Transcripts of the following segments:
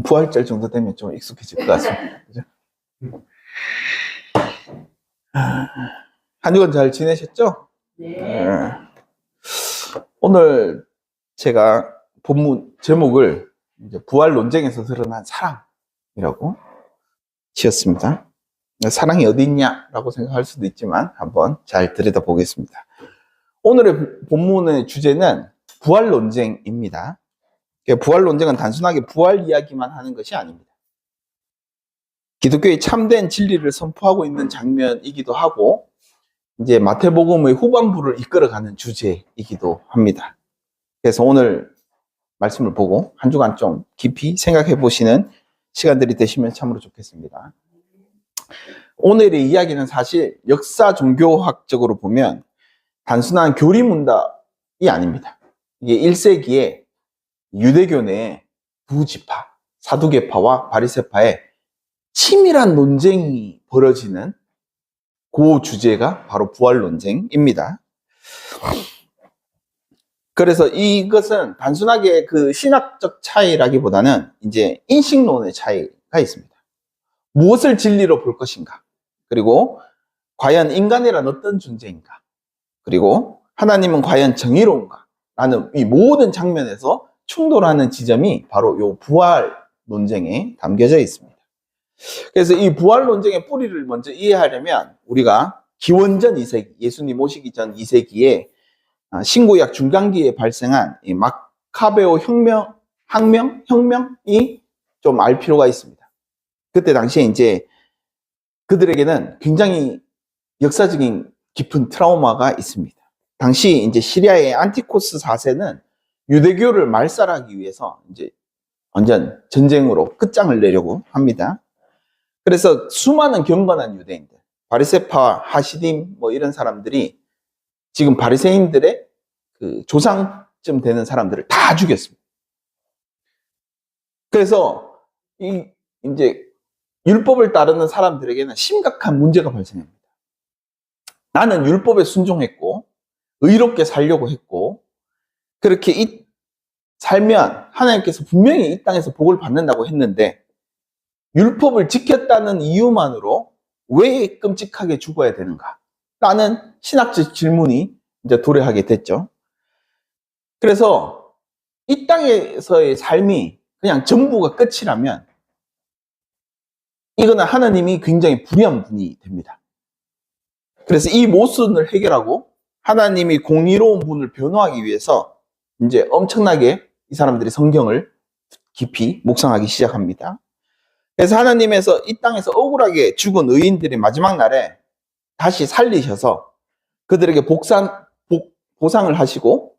부활절 정도 되면 좀 익숙해질 것 같습니다. 그죠? 한 주간 잘 지내셨죠? 네. 오늘 제가 본문 제목을 이제 부활 논쟁에서 드러난 사랑이라고 지었습니다. 사랑이 어디 있냐라고 생각할 수도 있지만 한번 잘 들여다보겠습니다. 오늘의 본문의 주제는 부활 논쟁입니다. 부활 논쟁은 단순하게 부활 이야기만 하는 것이 아닙니다. 기독교의 참된 진리를 선포하고 있는 장면이기도 하고 이제 마태복음의 후반부를 이끌어가는 주제이기도 합니다. 그래서 오늘 말씀을 보고 한 주간 좀 깊이 생각해 보시는 시간들이 되시면 참으로 좋겠습니다. 오늘의 이야기는 사실 역사 종교학적으로 보면 단순한 교리문답이 아닙니다. 이게 1세기에 유대교 내 두 지파, 사두개파와 바리새파의 치밀한 논쟁이 벌어지는 그 주제가 바로 부활 논쟁입니다. 그래서 이것은 단순하게 그 신학적 차이라기보다는 이제 인식론의 차이가 있습니다. 무엇을 진리로 볼 것인가? 그리고 과연 인간이란 어떤 존재인가? 그리고 하나님은 과연 정의로운가? 라는 이 모든 장면에서 충돌하는 지점이 바로 이 부활 논쟁에 담겨져 있습니다. 그래서 이 부활 논쟁의 뿌리를 먼저 이해하려면 우리가 기원전 2세기, 예수님 오시기 전 2세기에 신구약 중간기에 발생한 이 마카베오 혁명이 좀 알 필요가 있습니다. 그때 당시에 이제 그들에게는 굉장히 역사적인 깊은 트라우마가 있습니다. 당시 이제 시리아의 안티코스 4세는 유대교를 말살하기 위해서 이제 완전 전쟁으로 끝장을 내려고 합니다. 그래서 수많은 경건한 유대인들, 바리새파, 하시딤 뭐 이런 사람들이 지금 바리새인들의 그 조상쯤 되는 사람들을 다 죽였습니다. 그래서 이제 율법을 따르는 사람들에게는 심각한 문제가 발생합니다. 나는 율법에 순종했고 의롭게 살려고 했고 그렇게 살면 하나님께서 분명히 이 땅에서 복을 받는다고 했는데 율법을 지켰다는 이유만으로 왜 끔찍하게 죽어야 되는가? 라는 신학적 질문이 이제 도래하게 됐죠. 그래서 이 땅에서의 삶이 그냥 전부가 끝이라면 이거는 하나님이 굉장히 불의한 분이 됩니다. 그래서 이 모순을 해결하고 하나님이 공의로운 분을 변호하기 위해서 이제 엄청나게 이 사람들이 성경을 깊이 묵상하기 시작합니다. 그래서 하나님께서 이 땅에서 억울하게 죽은 의인들이 마지막 날에 다시 살리셔서 그들에게 보상을 하시고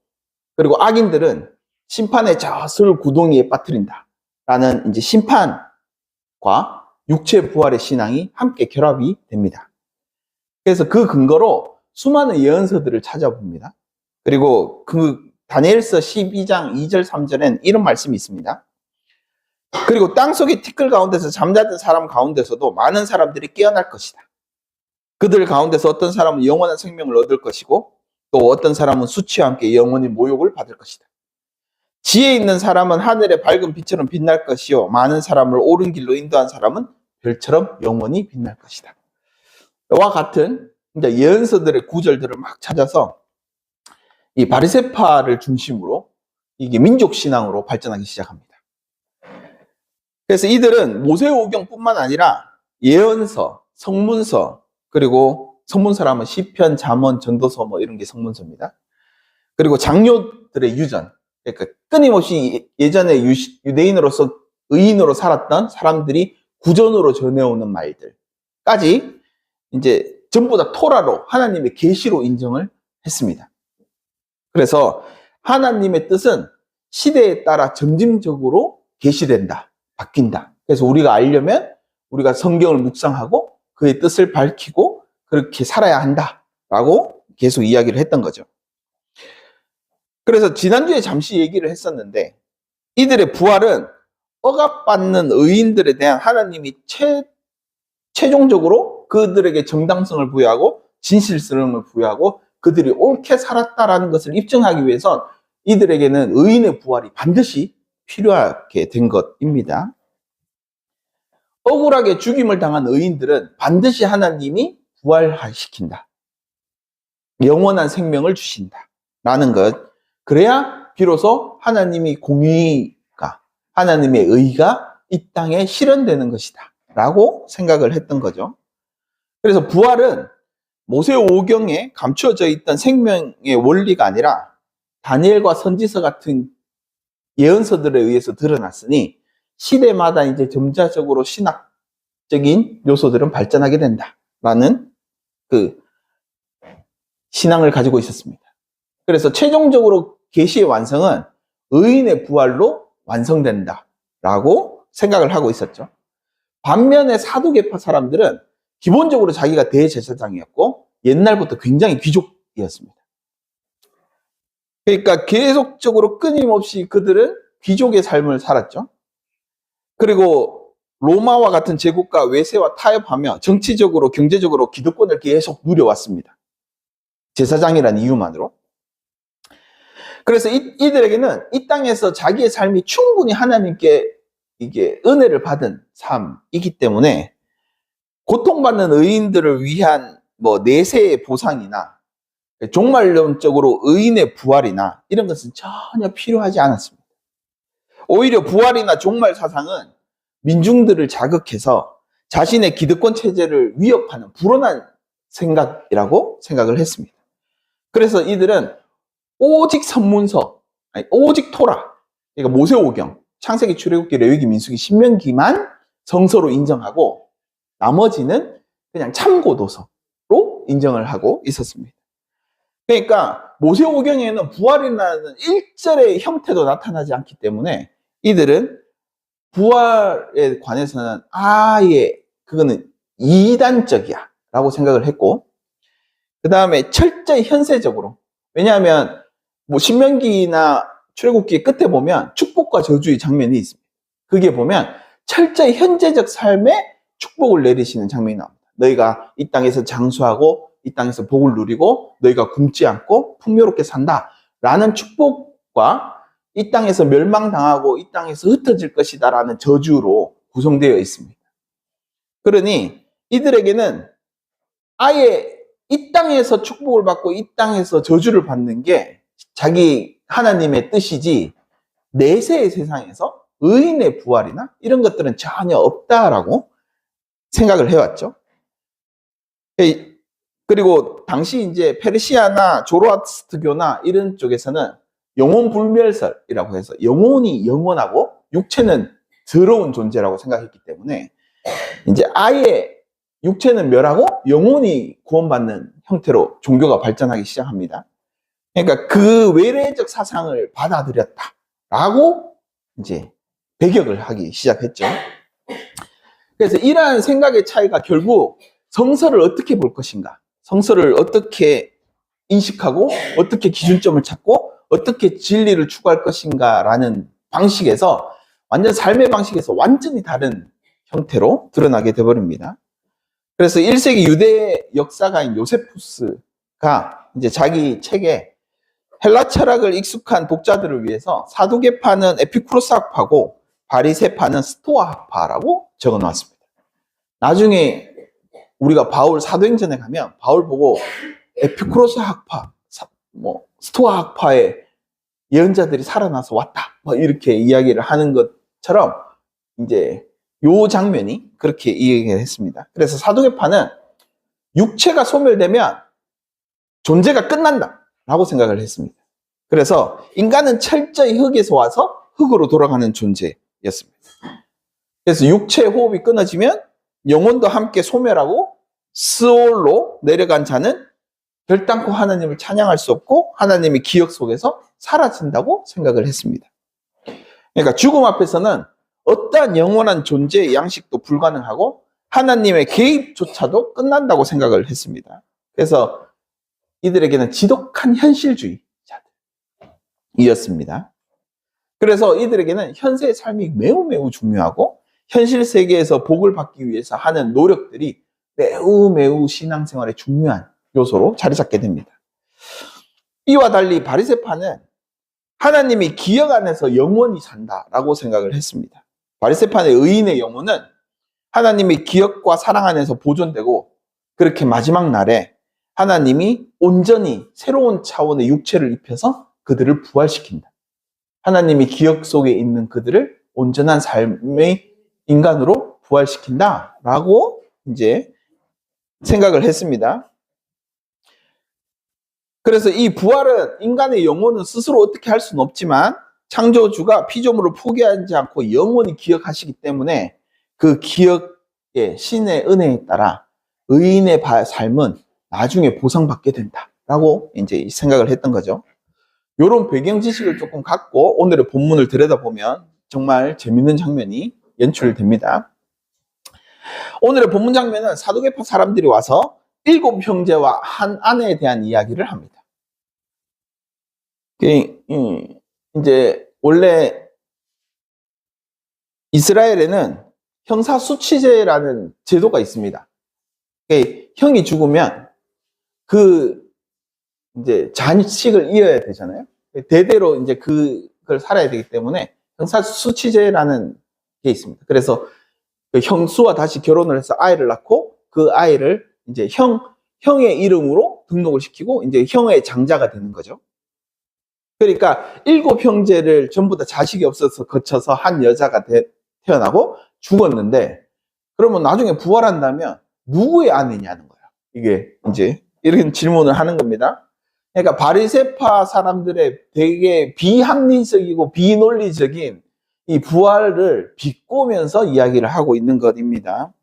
그리고 악인들은 심판의 저 술 구덩이에 빠뜨린다 라는 이제 심판과 육체 부활의 신앙이 함께 결합이 됩니다. 그래서 그 근거로 수많은 예언서들을 찾아봅니다. 그리고 그 다니엘서 12장 2절 3절엔 이런 말씀이 있습니다. 그리고 땅속의 티끌 가운데서 잠자던 사람 가운데서도 많은 사람들이 깨어날 것이다. 그들 가운데서 어떤 사람은 영원한 생명을 얻을 것이고 또 어떤 사람은 수치와 함께 영원히 모욕을 받을 것이다. 지혜 있는 사람은 하늘의 밝은 빛처럼 빛날 것이요 많은 사람을 옳은 길로 인도한 사람은 별처럼 영원히 빛날 것이다. 와 같은 이제 예언서들의 구절들을 막 찾아서 이 바리새파를 중심으로 이게 민족 신앙으로 발전하기 시작합니다. 그래서 이들은 모세오경뿐만 아니라 예언서, 성문서, 그리고 성문서라면 시편, 잠언, 전도서 뭐 이런 게 성문서입니다. 그리고 장로들의 유전, 그러니까 끊임없이 예전에 유대인으로서 의인으로 살았던 사람들이 구전으로 전해오는 말들까지 이제 전부 다 토라로 하나님의 계시로 인정을 했습니다. 그래서 하나님의 뜻은 시대에 따라 점진적으로 계시된다, 바뀐다. 그래서 우리가 알려면 우리가 성경을 묵상하고 그의 뜻을 밝히고 그렇게 살아야 한다라고 계속 이야기를 했던 거죠. 그래서 지난주에 잠시 얘기를 했었는데 이들의 부활은 억압받는 의인들에 대한 하나님이 최종적으로 그들에게 정당성을 부여하고 진실성을 부여하고 그들이 옳게 살았다라는 것을 입증하기 위해선 이들에게는 의인의 부활이 반드시 필요하게 된 것입니다. 억울하게 죽임을 당한 의인들은 반드시 하나님이 부활시킨다. 영원한 생명을 주신다. 라는 것. 그래야 비로소 하나님이 공의가, 하나님의 의가 이 땅에 실현되는 것이다. 라고 생각을 했던 거죠. 그래서 부활은 모세오경에 감추어져 있던 생명의 원리가 아니라 다니엘과 선지서 같은 예언서들에 의해서 드러났으니 시대마다 이제 점차적으로 신학적인 요소들은 발전하게 된다라는 그 신앙을 가지고 있었습니다. 그래서 최종적으로 계시의 완성은 의인의 부활로 완성된다라고 생각을 하고 있었죠. 반면에 사두개파 사람들은 기본적으로 자기가 대제사장이었고 옛날부터 굉장히 귀족이었습니다. 그러니까 계속적으로 끊임없이 그들은 귀족의 삶을 살았죠. 그리고 로마와 같은 제국과 외세와 타협하며 정치적으로 경제적으로 기득권을 계속 누려왔습니다. 제사장이라는 이유만으로. 그래서 이들에게는 이 땅에서 자기의 삶이 충분히 하나님께 이게 은혜를 받은 삶이기 때문에 고통받는 의인들을 위한 뭐 내세의 보상이나 종말론적으로 의인의 부활이나 이런 것은 전혀 필요하지 않았습니다. 오히려 부활이나 종말 사상은 민중들을 자극해서 자신의 기득권 체제를 위협하는 불온한 생각이라고 생각을 했습니다. 그래서 이들은 오직 선문서, 아니, 오직 토라, 그러니까 모세오경, 창세기, 출애굽기, 레위기, 민수기, 신명기만 성서로 인정하고 나머지는 그냥 참고도서로 인정을 하고 있었습니다. 그러니까 모세오경에는 부활이라는 일절의 형태도 나타나지 않기 때문에 이들은 부활에 관해서는 아예 그거는 이단적이야 라고 생각을 했고, 그 다음에 철저히 현세적으로, 왜냐하면 뭐 신명기나 출애굽기 끝에 보면 축복과 저주의 장면이 있습니다. 그게 보면 철저히 현재적 삶에 축복을 내리시는 장면이 나옵니다. 너희가 이 땅에서 장수하고 이 땅에서 복을 누리고 너희가 굶지 않고 풍요롭게 산다 라는 축복과 이 땅에서 멸망당하고 이 땅에서 흩어질 것이다 라는 저주로 구성되어 있습니다. 그러니 이들에게는 아예 이 땅에서 축복을 받고 이 땅에서 저주를 받는 게 자기 하나님의 뜻이지 내세의 세상에서 의인의 부활이나 이런 것들은 전혀 없다라고 생각을 해왔죠. 그리고 당시 이제 페르시아나 조로아스트교나 이런 쪽에서는 영혼 불멸설이라고 해서 영혼이 영원하고 육체는 더러운 존재라고 생각했기 때문에 이제 아예 육체는 멸하고 영혼이 구원받는 형태로 종교가 발전하기 시작합니다. 그러니까 그 외래적 사상을 받아들였다라고 이제 배격을 하기 시작했죠. 그래서 이러한 생각의 차이가 결국 성서를 어떻게 볼 것인가, 성서를 어떻게 인식하고 어떻게 기준점을 찾고 어떻게 진리를 추구할 것인가라는 방식에서 완전 삶의 방식에서 완전히 다른 형태로 드러나게 되어버립니다. 그래서 1세기 유대 역사가인 요세푸스가 이제 자기 책에 헬라 철학을 익숙한 독자들을 위해서 사두개파는 에피쿠로스 학파고 바리새파는 스토아 학파라고 적어 놨습니다. 나중에 우리가 바울 사도행전에 가면 바울 보고 에피쿠로스 학파, 스토아 학파의 예언자들이 살아나서 왔다, 이렇게 이야기를 하는 것처럼 이제 요 장면이 그렇게 이야기를 했습니다. 그래서 사두개파는 육체가 소멸되면 존재가 끝난다 라고 생각을 했습니다. 그래서 인간은 철저히 흙에서 와서 흙으로 돌아가는 존재였습니다. 그래서 육체의 호흡이 끊어지면 영혼도 함께 소멸하고 스올로 내려간 자는 결단코 하나님을 찬양할 수 없고 하나님의 기억 속에서 사라진다고 생각을 했습니다. 그러니까 죽음 앞에서는 어떠한 영원한 존재의 양식도 불가능하고 하나님의 개입조차도 끝난다고 생각을 했습니다. 그래서 이들에게는 지독한 현실주의자들이었습니다. 그래서 이들에게는 현세의 삶이 매우 매우 중요하고 현실 세계에서 복을 받기 위해서 하는 노력들이 매우 매우 신앙생활의 중요한 요소로 자리 잡게 됩니다. 이와 달리 바리새파는 하나님이 기억 안에서 영원히 산다라고 생각을 했습니다. 바리새파의 의인의 영혼은 하나님의 기억과 사랑 안에서 보존되고, 그렇게 마지막 날에 하나님이 온전히 새로운 차원의 육체를 입혀서 그들을 부활시킨다. 하나님이 기억 속에 있는 그들을 온전한 삶의 인간으로 부활시킨다라고 이제 생각을 했습니다. 그래서 이 부활은 인간의 영혼은 스스로 어떻게 할 수는 없지만 창조주가 피조물을 포기하지 않고 영원히 기억하시기 때문에 그 기억의 신의 은혜에 따라 의인의 삶은 나중에 보상받게 된다라고 이제 생각을 했던 거죠. 이런 배경 지식을 조금 갖고 오늘의 본문을 들여다보면 정말 재밌는 장면이 연출됩니다. 오늘의 본문 장면은 사두개파 사람들이 와서 7 형제와 한 아내에 대한 이야기를 합니다. 이제 원래 이스라엘에는 형사수치제라는 제도가 있습니다. 형이 죽으면 이제 잔식을 이어야 되잖아요. 대대로 이제 그걸 살아야 되기 때문에 형사수치제라는 게 있습니다. 그래서 그 형수와 다시 결혼을 해서 아이를 낳고 그 아이를 이제 형의 이름으로 등록을 시키고 이제 형의 장자가 되는 거죠. 그러니까 7 형제를 전부 다 자식이 없어서 거쳐서 한 여자가 태어나고 죽었는데, 그러면 나중에 부활한다면 누구의 아내냐는 거예요. 이게 이제 이런 질문을 하는 겁니다. 그러니까 바리새파 사람들의 되게 비합리적이고 비논리적인 이 부활을 비꼬면서 이야기를 하고 있는 것입니다.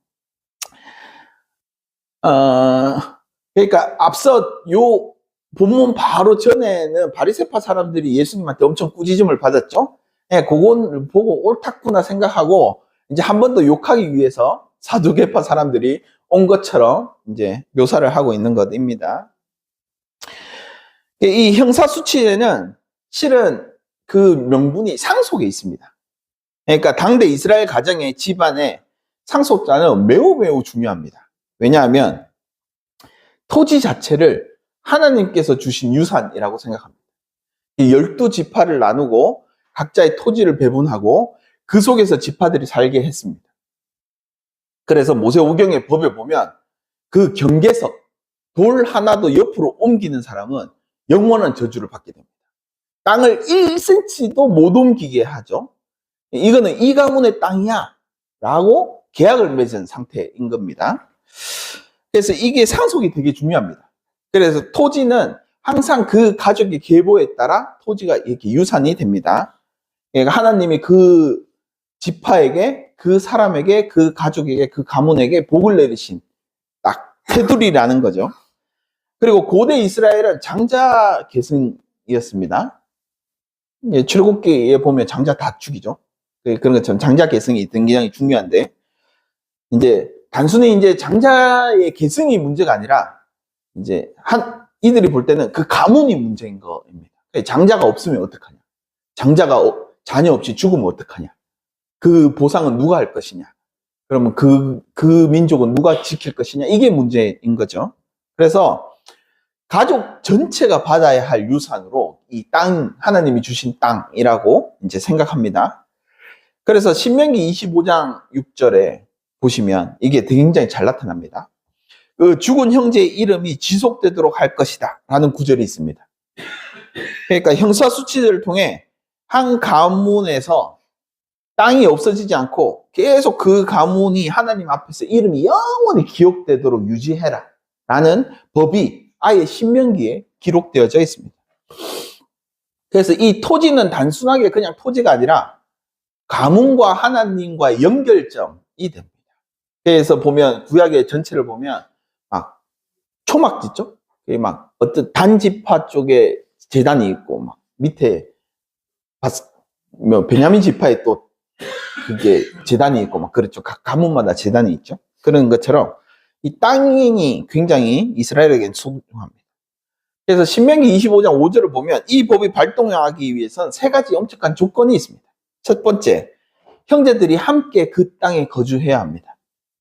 그러니까 앞서 요 본문 바로 전에는 바리새파 사람들이 예수님한테 엄청 꾸짖음을 받았죠. 그걸 보고 옳았구나 생각하고 이제 한 번 더 욕하기 위해서 사두개파 사람들이 온 것처럼 이제 묘사를 하고 있는 것입니다. 이 형사수치에는 실은 그 명분이 상속에 있습니다. 그러니까 당대 이스라엘 가정의 집안의 상속자는 매우 중요합니다. 왜냐하면 토지 자체를 하나님께서 주신 유산이라고 생각합니다. 이 12지파를 나누고 각자의 토지를 배분하고 그 속에서 지파들이 살게 했습니다. 그래서 모세오경의 법에 보면 그 경계석, 돌 하나도 옆으로 옮기는 사람은 영원한 저주를 받게 됩니다. 땅을 1cm도 못 옮기게 하죠. 이거는 이 가문의 땅이야 라고 계약을 맺은 상태인 겁니다. 그래서 이게 상속이 되게 중요합니다. 그래서 토지는 항상 그 가족의 계보에 따라 토지가 이렇게 유산이 됩니다. 그러니까 하나님이 그 지파에게, 그 사람에게, 그 가족에게, 그 가문에게 복을 내리신 딱 테두리라는 거죠. 그리고 고대 이스라엘은 장자 계승이었습니다. 출애굽기에 보면 장자 다 죽이죠. 그런 것처럼 장자 계승이 굉장히 중요한데, 이제 단순히 이제 장자의 계승이 문제가 아니라 이제 이들이 볼 때는 그 가문이 문제인 겁니다. 장자가 없으면 어떡하냐? 장자가 자녀 없이 죽으면 어떡하냐? 그 보상은 누가 할 것이냐? 그러면 그 민족은 누가 지킬 것이냐? 이게 문제인 거죠. 그래서 가족 전체가 받아야 할 유산으로 이 땅, 하나님이 주신 땅이라고 이제 생각합니다. 그래서 신명기 25장 6절에 보시면 이게 굉장히 잘 나타납니다. 그 죽은 형제의 이름이 지속되도록 할 것이다 라는 구절이 있습니다. 그러니까 형사수치를 통해 한 가문에서 땅이 없어지지 않고 계속 그 가문이 하나님 앞에서 이름이 영원히 기억되도록 유지해라 라는 법이 아예 신명기에 기록되어져 있습니다. 그래서 이 토지는 단순하게 그냥 토지가 아니라 가문과 하나님과의 연결점이 됩니다. 그래서 보면 구약의 전체를 보면 막 초막 짓죠? 막 어떤 단지파 쪽에 제단이 있고 막 밑에 베냐민 지파에 또 그게 제단이 있고 막 그렇죠. 각 가문마다 제단이 있죠. 그런 것처럼 이 땅이 굉장히 이스라엘에게는 소중합니다. 그래서 신명기 25장 5절을 보면 이 법이 발동하기 위해서는 3가지 엄격한 조건이 있습니다. 첫 번째, 형제들이 함께 그 땅에 거주해야 합니다.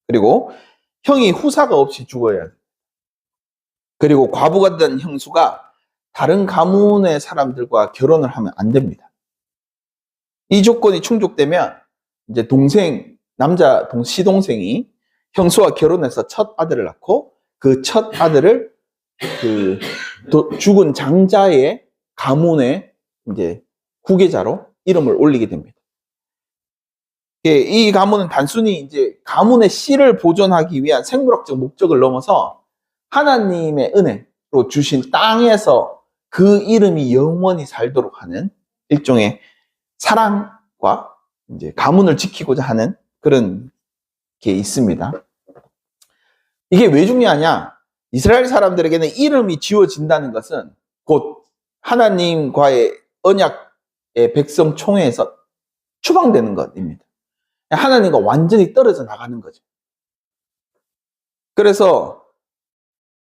그리고 형이 후사가 없이 죽어야 합니다. 그리고 과부가 된 형수가 다른 가문의 사람들과 결혼을 하면 안 됩니다. 이 조건이 충족되면 이제 시동생이 형수와 결혼해서 첫 아들을 낳고 그 첫 아들을 죽은 장자의 가문의 이제 후계자로 이름을 올리게 됩니다. 이 가문은 단순히 이제 가문의 씨를 보존하기 위한 생물학적 목적을 넘어서 하나님의 은혜로 주신 땅에서 그 이름이 영원히 살도록 하는 일종의 사랑과 이제 가문을 지키고자 하는 그런 게 있습니다. 이게 왜 중요하냐? 이스라엘 사람들에게는 이름이 지워진다는 것은 곧 하나님과의 언약의 백성 총회에서 추방되는 것입니다. 하나님과 완전히 떨어져 나가는 거죠. 그래서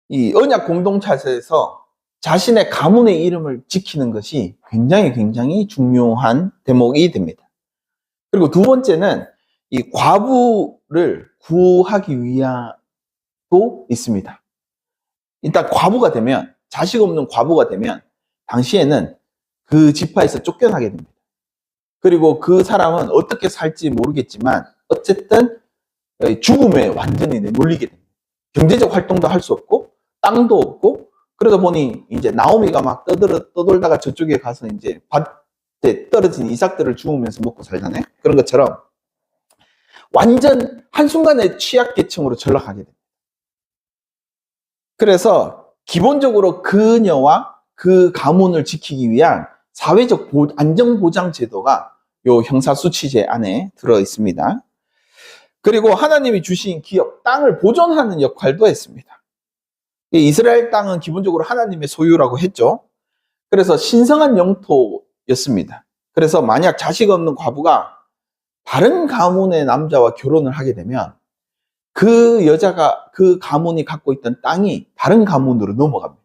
이 언약 공동체에서 자신의 가문의 이름을 지키는 것이 굉장히 중요한 대목이 됩니다. 그리고 두 번째는 이 과부를 구하기 위함도 있습니다. 일단 과부가 되면, 자식 없는 과부가 되면 당시에는 그 지파에서 쫓겨나게 됩니다. 그리고 그 사람은 어떻게 살지 모르겠지만 어쨌든 죽음에 완전히 내몰리게 됩니다. 경제적 활동도 할 수 없고 땅도 없고, 그러다 보니 이제 나오미가 막 떠돌다가 저쪽에 가서 이제 밭에 떨어진 이삭들을 주우면서 먹고 살잖아요. 그런 것처럼 완전 한순간에 취약계층으로 전락하게 됩니다. 그래서 기본적으로 그녀와 그 가문을 지키기 위한 사회적 안정보장 제도가 요 형사수치제 안에 들어 있습니다. 그리고 하나님이 주신 기업, 땅을 보존하는 역할도 했습니다. 이스라엘 땅은 기본적으로 하나님의 소유라고 했죠. 그래서 신성한 영토였습니다. 그래서 만약 자식 없는 과부가 다른 가문의 남자와 결혼을 하게 되면 그 여자가, 그 가문이 갖고 있던 땅이 다른 가문으로 넘어갑니다.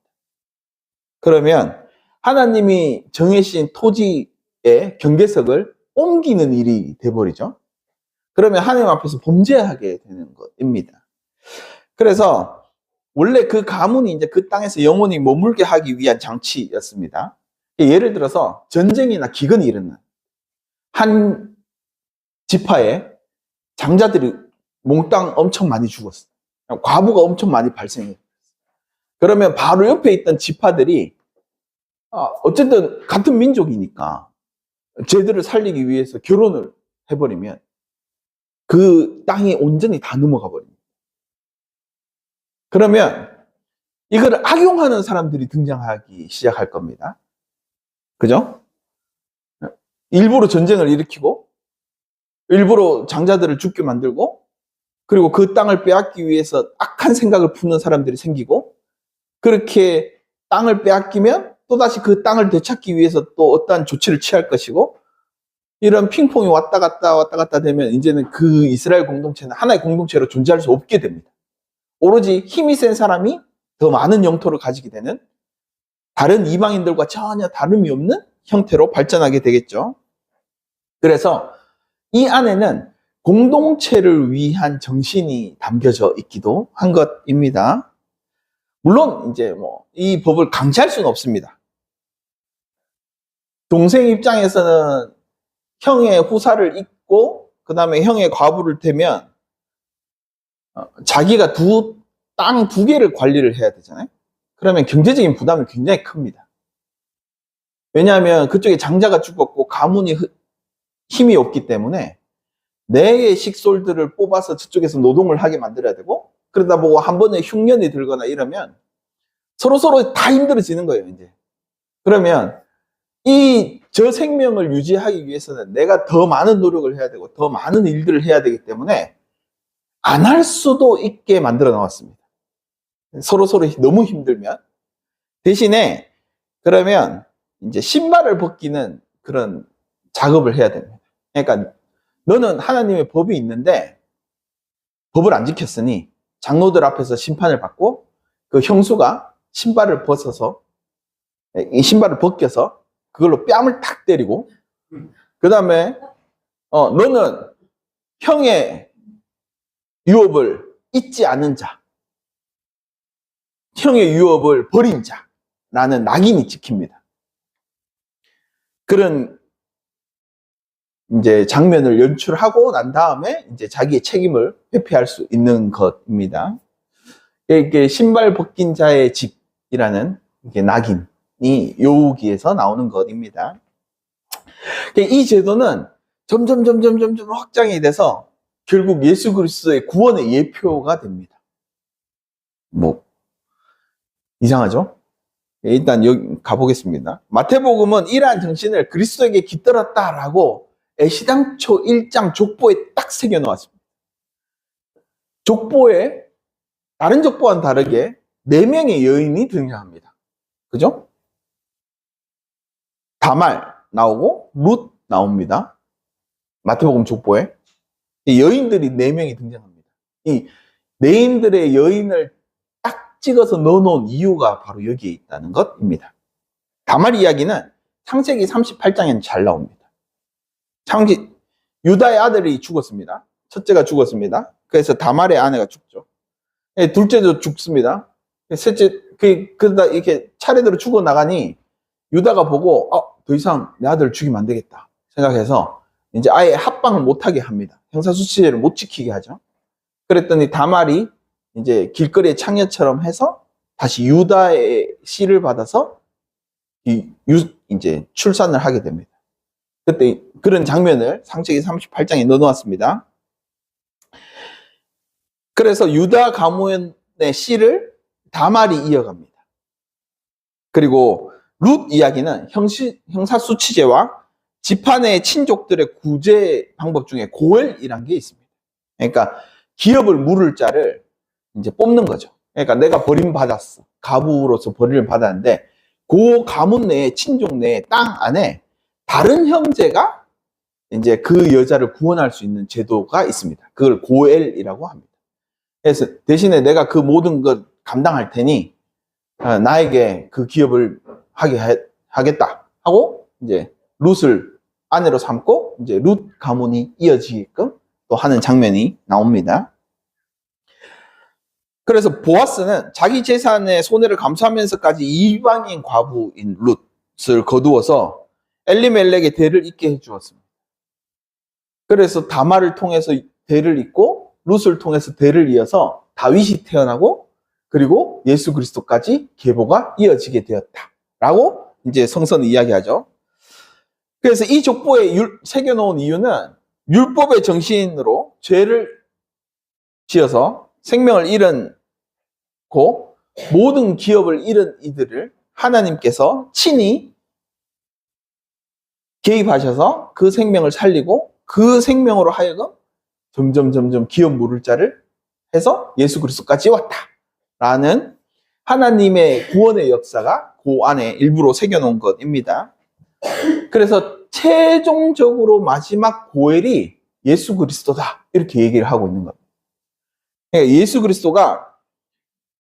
그러면 하나님이 정해주신 토지의 경계석을 옮기는 일이 돼버리죠. 그러면 하나님 앞에서 범죄하게 되는 것입니다. 그래서 원래 그 가문이 이제 그 땅에서 영원히 머물게 하기 위한 장치였습니다. 예를 들어서 전쟁이나 기근이 일어난 한 지파에 장자들이 몽땅 엄청 많이 죽었어요. 과부가 엄청 많이 발생해요. 그러면 바로 옆에 있던 지파들이 어쨌든 같은 민족이니까 쟤들을 살리기 위해서 결혼을 해버리면 그 땅이 온전히 다 넘어가 버립니다. 그러면 이걸 악용하는 사람들이 등장하기 시작할 겁니다. 그죠? 일부러 전쟁을 일으키고 일부러 장자들을 죽게 만들고, 그리고 그 땅을 빼앗기 위해서 악한 생각을 푸는 사람들이 생기고, 그렇게 땅을 빼앗기면 또다시 그 땅을 되찾기 위해서 또 어떠한 조치를 취할 것이고, 이런 핑퐁이 왔다 갔다 되면 이제는 그 이스라엘 공동체는 하나의 공동체로 존재할 수 없게 됩니다. 오로지 힘이 센 사람이 더 많은 영토를 가지게 되는, 다른 이방인들과 전혀 다름이 없는 형태로 발전하게 되겠죠. 그래서 이 안에는 공동체를 위한 정신이 담겨져 있기도 한 것입니다. 물론 이제 이 법을 강제할 수는 없습니다. 동생 입장에서는 형의 후사를 잇고 그 다음에 형의 과부를 되면 자기가 땅 두 개를 관리를 해야 되잖아요. 그러면 경제적인 부담이 굉장히 큽니다. 왜냐하면 그쪽에 장자가 죽었고 가문이 힘이 없기 때문에 네 개의 식솔들을 뽑아서 저쪽에서 노동을 하게 만들어야 되고, 그러다 보고 한 번에 흉년이 들거나 이러면 서로 다 힘들어지는 거예요, 이제. 그러면 저 생명을 유지하기 위해서는 내가 더 많은 노력을 해야 되고 더 많은 일들을 해야 되기 때문에 안 할 수도 있게 만들어 놓았습니다. 서로 너무 힘들면. 대신에 그러면 이제 신발을 벗기는 그런 작업을 해야 됩니다. 그러니까 너는 하나님의 법이 있는데 법을 안 지켰으니 장로들 앞에서 심판을 받고, 그 형수가 신발을 벗어서, 이 신발을 벗겨서 그걸로 뺨을 탁 때리고, 그 다음에 너는 형의 유업을 잊지 않은 자, 형의 유업을 버린 자, 라는 낙인이 찍힙니다. 그런 이제 장면을 연출하고 난 다음에 이제 자기의 책임을 회피할 수 있는 것입니다. 이게 신발 벗긴 자의 집이라는 이게 낙인이 요기에서 나오는 것입니다. 이 제도는 점점 확장이 돼서 결국 예수 그리스도의 구원의 예표가 됩니다. 뭐 이상하죠? 일단 여기 가보겠습니다. 마태복음은 이러한 정신을 그리스도에게 깃들었다라고 애시당초 1장 족보에 딱 새겨놓았습니다. 족보에 다른 족보와는 다르게 4명의 여인이 등장합니다. 그죠? 다말 나오고 룻 나옵니다. 마태복음 족보에 여인들이 4명이 등장합니다. 이 네임들의 여인을 딱 찍어서 넣어놓은 이유가 바로 여기에 있다는 것입니다. 다말 이야기는 창세기 38장에는 잘 나옵니다. 유다의 아들이 죽었습니다. 첫째가 죽었습니다. 그래서 다말의 아내가 죽죠. 둘째도 죽습니다. 셋째, 그러다 이렇게 차례대로 죽어나가니 유다가 보고, 더 이상 내 아들을 죽이면 안 되겠다 생각해서 이제 아예 합방을 못하게 합니다. 형사수치제를 못 지키게 하죠. 그랬더니 다말이 이제 길거리의 창녀처럼 해서 다시 유다의 씨를 받아서 이제 출산을 하게 됩니다. 그때 그런 장면을 창세기 38장에 넣어놓았습니다. 그래서 유다 가문의 씨를 다말이 이어갑니다. 그리고 룻 이야기는 형사수치제와 집안의 친족들의 구제 방법 중에 고엘이란 게 있습니다. 그러니까 기업을 물을 자를 이제 뽑는 거죠. 그러니까 내가 버림받았어. 가부로서 버림을 받았는데 그 가문 내에 친족 내에 땅 안에 다른 형제가 이제 그 여자를 구원할 수 있는 제도가 있습니다. 그걸 고엘이라고 합니다. 그래서 대신에 내가 그 모든 것 감당할 테니 나에게 그 기업을 하겠다 하고 이제 룻을 아내로 삼고 이제 룻 가문이 이어지게끔 또 하는 장면이 나옵니다. 그래서 보아스는 자기 재산의 손해를 감수하면서까지 이방인 과부인 룻을 거두어서 엘리멜렉의 대를 잇게 해주었습니다. 그래서 다말을 통해서 대를 잇고 룻을 통해서 대를 이어서 다윗이 태어나고 그리고 예수 그리스도까지 계보가 이어지게 되었다라고 이제 성서는 이야기하죠. 그래서 이 족보에 새겨놓은 이유는 율법의 정신으로 죄를 지어서 생명을 잃고 모든 기업을 잃은 이들을 하나님께서 친히 개입하셔서 그 생명을 살리고 그 생명으로 하여금 점점 기업 물을 자를 해서 예수 그리스도까지 왔다라는 하나님의 구원의 역사가 그 안에 일부러 새겨놓은 것입니다. 그래서 최종적으로 마지막 고엘이 예수 그리스도다 이렇게 얘기를 하고 있는 겁니다. 그러니까 예수 그리스도가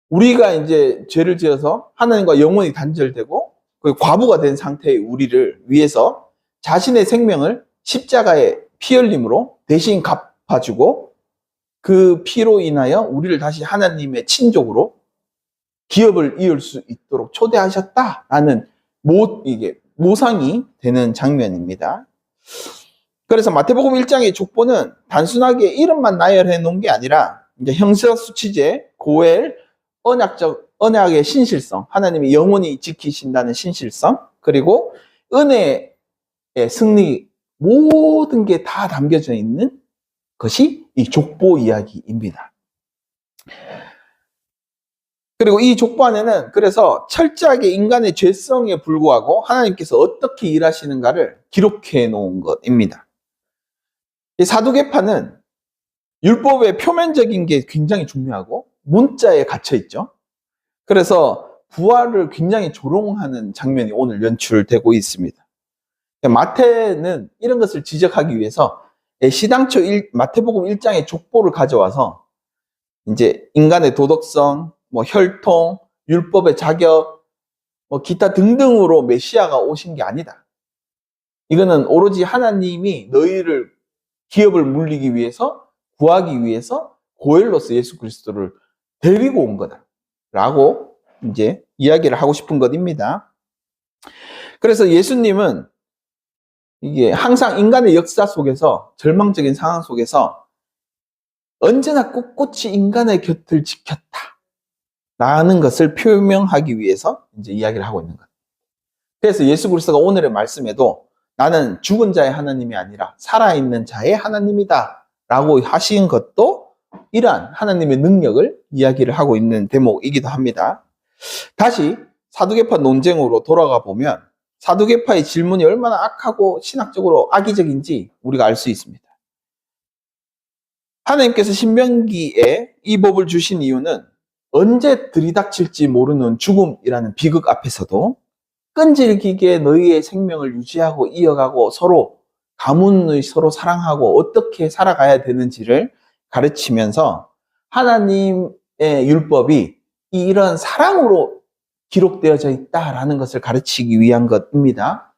우리가 이제 죄를 지어서 하나님과 영원히 단절되고 과부가 된 상태의 우리를 위해서 자신의 생명을 십자가의 피 흘림으로 대신 갚아주고 그 피로 인하여 우리를 다시 하나님의 친족으로 기업을 이을 수 있도록 초대하셨다라는 이게 모상이 되는 장면입니다. 그래서 마태복음 1장의 족보는 단순하게 이름만 나열해 놓은 게 아니라 이제 형사수치제, 고엘, 언약의 신실성, 하나님이 영원히 지키신다는 신실성, 그리고 은혜의 승리, 모든 게 다 담겨져 있는 것이 이 족보 이야기입니다. 그리고 이 족보 안에는 그래서 철저하게 인간의 죄성에 불구하고 하나님께서 어떻게 일하시는가를 기록해 놓은 것입니다. 이 사두개파는 율법의 표면적인 게 굉장히 중요하고 문자에 갇혀 있죠. 그래서 부활을 굉장히 조롱하는 장면이 오늘 연출되고 있습니다. 마태는 이런 것을 지적하기 위해서 시당초 마태복음 1장의 족보를 가져와서 이제 인간의 도덕성, 혈통, 율법의 자격, 기타 등등으로 메시아가 오신 게 아니다. 이거는 오로지 하나님이 너희를 기업을 물리기 위해서, 구하기 위해서 고엘로서 예수 그리스도를 데리고 온 거다. 라고 이제 이야기를 하고 싶은 것입니다. 그래서 예수님은 이게 항상 인간의 역사 속에서, 절망적인 상황 속에서 언제나 꿋꿋이 인간의 곁을 지켰다 라는 것을 표명하기 위해서 이제 이야기를 하고 있는 거예요. 그래서 예수 그리스도가 오늘의 말씀에도 나는 죽은 자의 하나님이 아니라 살아있는 자의 하나님이다 라고 하신 것도 이러한 하나님의 능력을 이야기를 하고 있는 대목이기도 합니다. 다시 사두개파 논쟁으로 돌아가 보면 사두개파의 질문이 얼마나 악하고 신학적으로 악의적인지 우리가 알 수 있습니다. 하나님께서 신명기에 이 법을 주신 이유는 언제 들이닥칠지 모르는 죽음이라는 비극 앞에서도 끈질기게 너희의 생명을 유지하고 이어가고 서로 가문의 서로 사랑하고 어떻게 살아가야 되는지를 가르치면서 하나님의 율법이 이런 사랑으로 기록되어져 있다라는 것을 가르치기 위한 것입니다.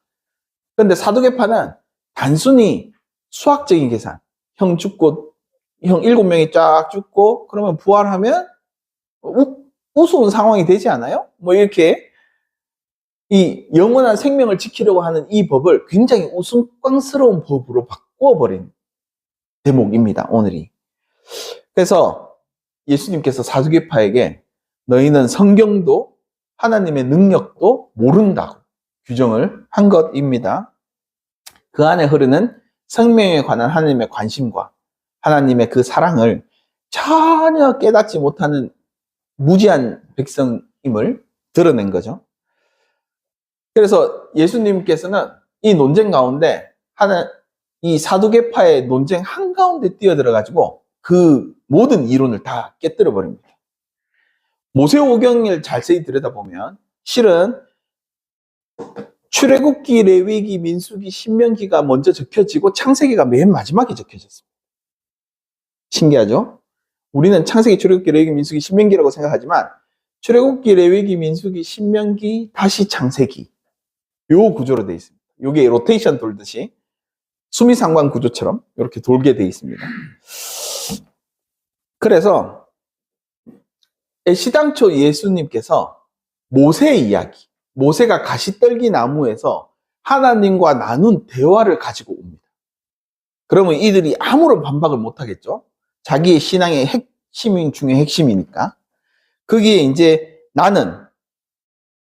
그런데 사두개파는 단순히 수학적인 계산, 형 죽고 형 7명이 쫙 죽고 그러면 부활하면 우스운 상황이 되지 않아요? 뭐 이렇게 이 영원한 생명을 지키려고 하는 이 법을 굉장히 우스꽝스러운 법으로 바꿔버린 대목입니다, 오늘이. 그래서 예수님께서 사두개파에게 너희는 성경도 하나님의 능력도 모른다고 규정을 한 것입니다. 그 안에 흐르는 생명에 관한 하나님의 관심과 하나님의 그 사랑을 전혀 깨닫지 못하는 무지한 백성임을 드러낸 거죠. 그래서 예수님께서는 이 논쟁 가운데 이 사두개파의 논쟁 한가운데 뛰어들어가지고 그 모든 이론을 다 깨뜨려 버립니다. 모세오경을 자세히 들여다보면 실은 출애굽기, 레위기, 민수기, 신명기가 먼저 적혀지고 창세기가 맨 마지막에 적혀졌습니다. 신기하죠? 우리는 창세기, 출애굽기, 레위기, 민수기, 신명기라고 생각하지만 출애굽기, 레위기, 민수기, 신명기, 다시 창세기 요 구조로 되어 있습니다. 요게 로테이션 돌듯이 수미상관 구조처럼 이렇게 돌게 되어 있습니다. 그래서 시당초 예수님께서 모세의 이야기, 모세가 가시떨기 나무에서 하나님과 나눈 대화를 가지고 옵니다. 그러면 이들이 아무런 반박을 못 하겠죠. 자기의 신앙의 핵심 중에 핵심이니까. 거기에 이제 나는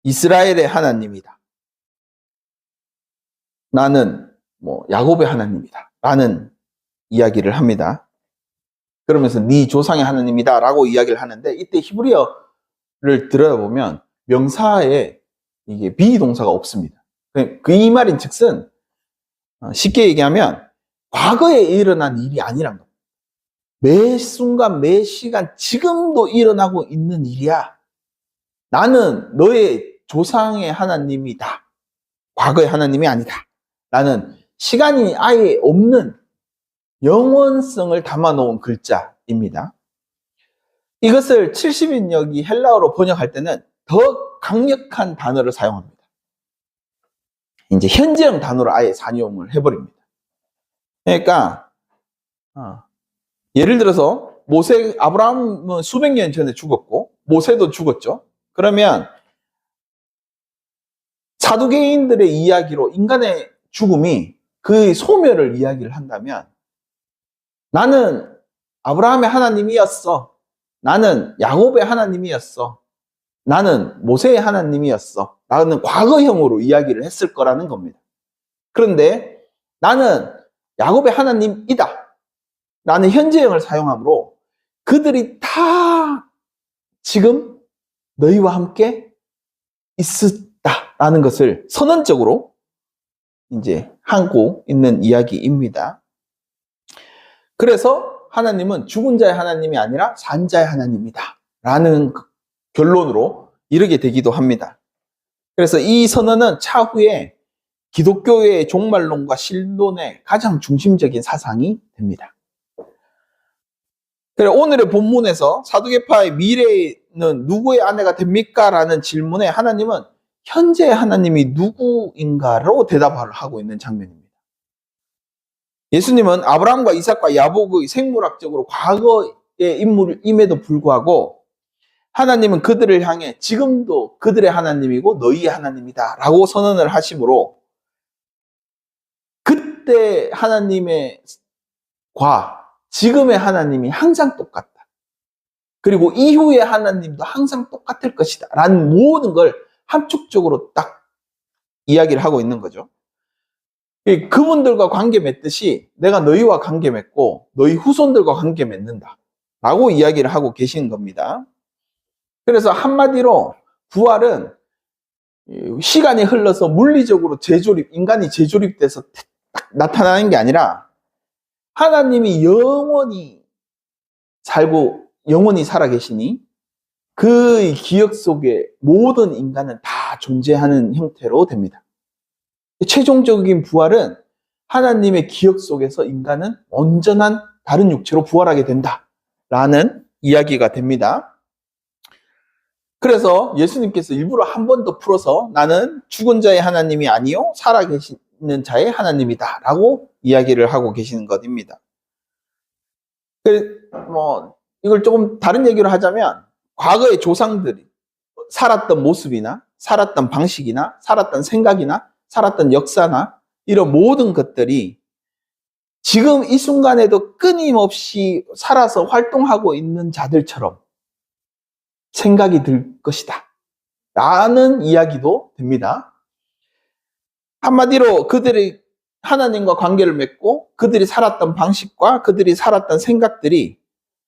이스라엘의 하나님이다. 나는 야곱의 하나님이다. 라는 이야기를 합니다. 그러면서 네 조상의 하나님이다 라고 이야기를 하는데 이때 히브리어를 들어보면 명사에 이게 비동사가 없습니다. 이 말인 즉슨 쉽게 얘기하면 과거에 일어난 일이 아니란 겁니다. 매 순간 매 시간 지금도 일어나고 있는 일이야. 나는 너의 조상의 하나님이다. 과거의 하나님이 아니다. 라는 시간이 아예 없는 영원성을 담아놓은 글자입니다. 이것을 70인역이 헬라어로 번역할 때는 더 강력한 단어를 사용합니다. 이제 현재형 단어로 아예 산용을 해버립니다. 그러니까 예를 들어서 아브라함은 수백 년 전에 죽었고 모세도 죽었죠. 그러면 사두개인들의 이야기로 인간의 죽음이 그 소멸을 이야기를 한다면 나는 아브라함의 하나님이었어. 나는 야곱의 하나님이었어. 나는 모세의 하나님이었어. 라는 과거형으로 이야기를 했을 거라는 겁니다. 그런데 나는 야곱의 하나님이다. 라는 현재형을 사용하므로 그들이 다 지금 너희와 함께 있었다라는 것을 선언적으로 이제 하고 있는 이야기입니다. 그래서 하나님은 죽은 자의 하나님이 아니라 산 자의 하나님이다 라는 결론으로 이르게 되기도 합니다. 그래서 이 선언은 차후에 기독교의 종말론과 신론의 가장 중심적인 사상이 됩니다. 그래서 오늘의 본문에서 사두개파의 미래는 누구의 아내가 됩니까? 라는 질문에 하나님은 현재의 하나님이 누구인가로 대답을 하고 있는 장면입니다. 예수님은 아브라함과 이삭과 야곱의 생물학적으로 과거의 인물임에도 불구하고 하나님은 그들을 향해 지금도 그들의 하나님이고 너희의 하나님이다 라고 선언을 하시므로 그때 하나님의 과 지금의 하나님이 항상 똑같다. 그리고 이후의 하나님도 항상 똑같을 것이다 라는 모든 걸 함축적으로 딱 이야기를 하고 있는 거죠. 그분들과 관계 맺듯이 내가 너희와 관계 맺고 너희 후손들과 관계 맺는다 라고 이야기를 하고 계신 겁니다. 그래서 한마디로 부활은 시간이 흘러서 물리적으로 인간이 재조립돼서 딱 나타나는 게 아니라 하나님이 영원히 살고 영원히 살아계시니 그 기억 속에 모든 인간은 다 존재하는 형태로 됩니다. 최종적인 부활은 하나님의 기억 속에서 인간은 온전한 다른 육체로 부활하게 된다라는 이야기가 됩니다. 그래서 예수님께서 일부러 한 번 더 풀어서 나는 죽은 자의 하나님이 아니요 살아계시는 자의 하나님이다 라고 이야기를 하고 계시는 것입니다. 이걸 조금 다른 얘기로 하자면 과거의 조상들이 살았던 모습이나 살았던 방식이나 살았던 생각이나 살았던 역사나 이런 모든 것들이 지금 이 순간에도 끊임없이 살아서 활동하고 있는 자들처럼 생각이 들 것이다 라는 이야기도 됩니다. 한마디로 그들이 하나님과 관계를 맺고 그들이 살았던 방식과 그들이 살았던 생각들이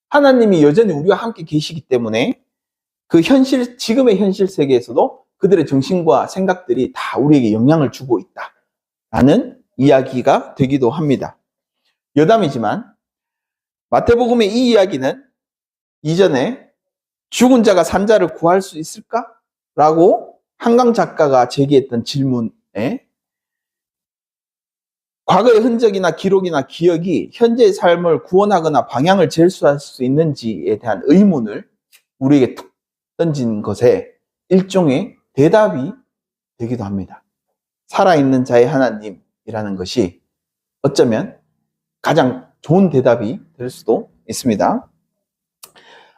하나님이 여전히 우리와 함께 계시기 때문에 그 지금의 현실 세계에서도 그들의 정신과 생각들이 다 우리에게 영향을 주고 있다라는 이야기가 되기도 합니다. 여담이지만 마태복음의 이 이야기는 이전에 죽은 자가 산 자를 구할 수 있을까? 라고 한강 작가가 제기했던 질문에 과거의 흔적이나 기록이나 기억이 현재의 삶을 구원하거나 방향을 제수할 수 있는지에 대한 의문을 우리에게 툭 던진 것에 일종의 대답이 되기도 합니다. 살아있는 자의 하나님이라는 것이 어쩌면 가장 좋은 대답이 될 수도 있습니다.